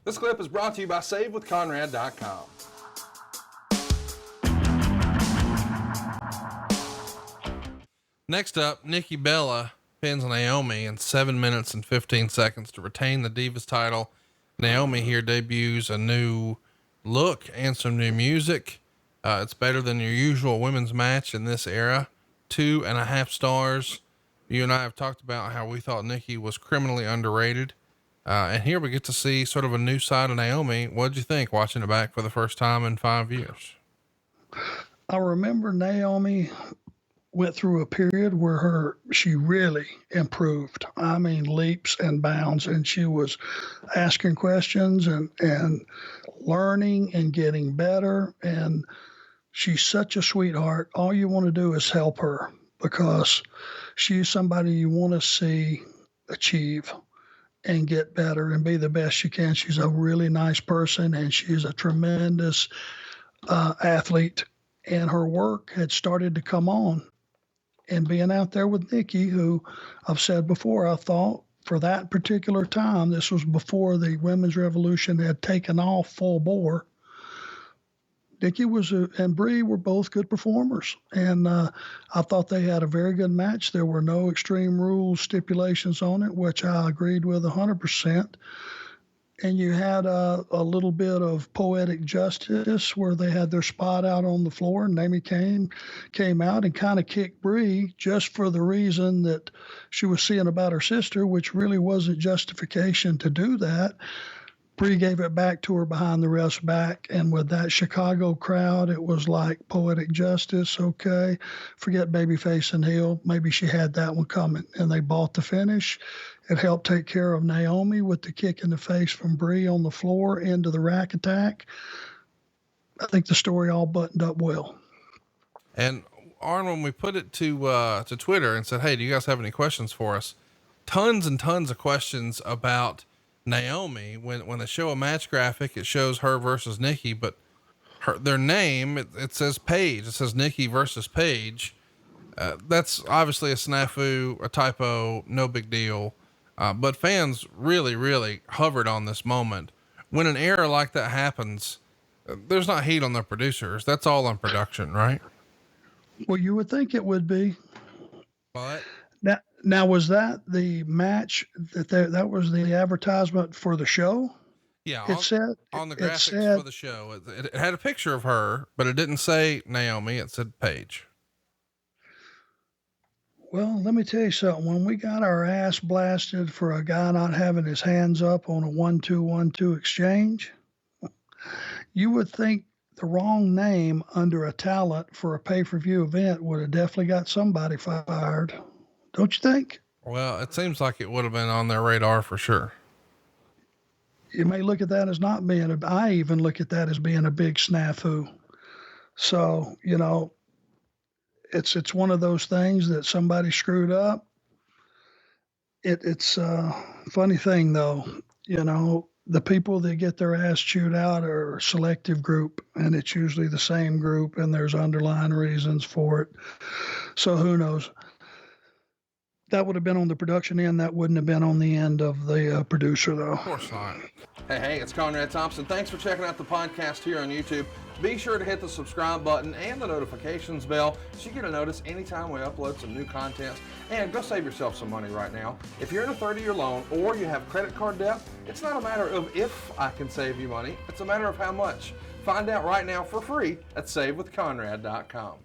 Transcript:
This clip is brought to you by SaveWithConrad.com. Next up, Nikki Bella pins Naomi in 7 minutes and 15 seconds to retain the Divas title. Naomi here debuts a new look and some new music. It's better than your usual women's match in this era. 2.5 stars. You and I have talked about how we thought Nikki was criminally underrated. And here we get to see sort of a new side of Naomi. What'd you think watching it back for the first time in 5 years? I remember Naomi went through a period where she really improved. I mean, leaps and bounds, and she was asking questions and learning and getting better. And she's such a sweetheart. All you want to do is help her because she's somebody you want to see achieve and get better and be the best she can. She's a really nice person, and she's a tremendous athlete, and her work had started to come on. And being out there with Nikki, who I've said before, I thought for that particular time, this was before the women's revolution had taken off full bore. Nikki and Brie were both good performers. And I thought they had a very good match. There were no extreme rules, stipulations on it, which I agreed with 100%. And you had a little bit of poetic justice where they had their spot out on the floor, and Naomi came out and kind of kicked Brie just for the reason that she was seeing about her sister, which really wasn't justification to do that. Brie gave it back to her behind the ref's back, and with that Chicago crowd, it was like poetic justice. Okay, forget babyface and heel. Maybe she had that one coming, and they bought the finish. It helped take care of Naomi with the kick in the face from Brie on the floor into the rack attack. I think the story all buttoned up well. And Arn, when we put it to Twitter and said, hey, do you guys have any questions for us? Tons and tons of questions about Naomi. When they show a match graphic, it shows her versus Nikki, but their name, it says Paige. It says Nikki versus Paige. That's obviously a snafu, a typo, no big deal. But fans really, really hovered on this moment. When an error like that happens, there's not heat on the producers. That's all on production, right? Well, you would think it would be. But now was that the match that was the advertisement for the show? Yeah. It said on the graphics for the show, it had a picture of her, but it didn't say Naomi. It said Paige. Well, let me tell you something. When we got our ass blasted for a guy not having his hands up on a 1-2-1-2 exchange, you would think the wrong name under a talent for a pay-per-view event would have definitely got somebody fired. Don't you think? Well, it seems like it would have been on their radar for sure. You may look at that as not being I even look at that as being a big snafu. So, it's one of those things that somebody screwed up. It's a funny thing though, the people that get their ass chewed out are a selective group, and it's usually the same group, and there's underlying reasons for it. So who knows? That would have been on the production end. That wouldn't have been on the end of the producer though. Of course not. Hey, it's Conrad Thompson. Thanks for checking out the podcast here on YouTube. Be sure to hit the subscribe button and the notifications bell so you get a notice anytime we upload some new content. And go save yourself some money right now. If you're in a 30-year loan or you have credit card debt, it's not a matter of if I can save you money. It's a matter of how much. Find out right now for free at SaveWithConrad.com.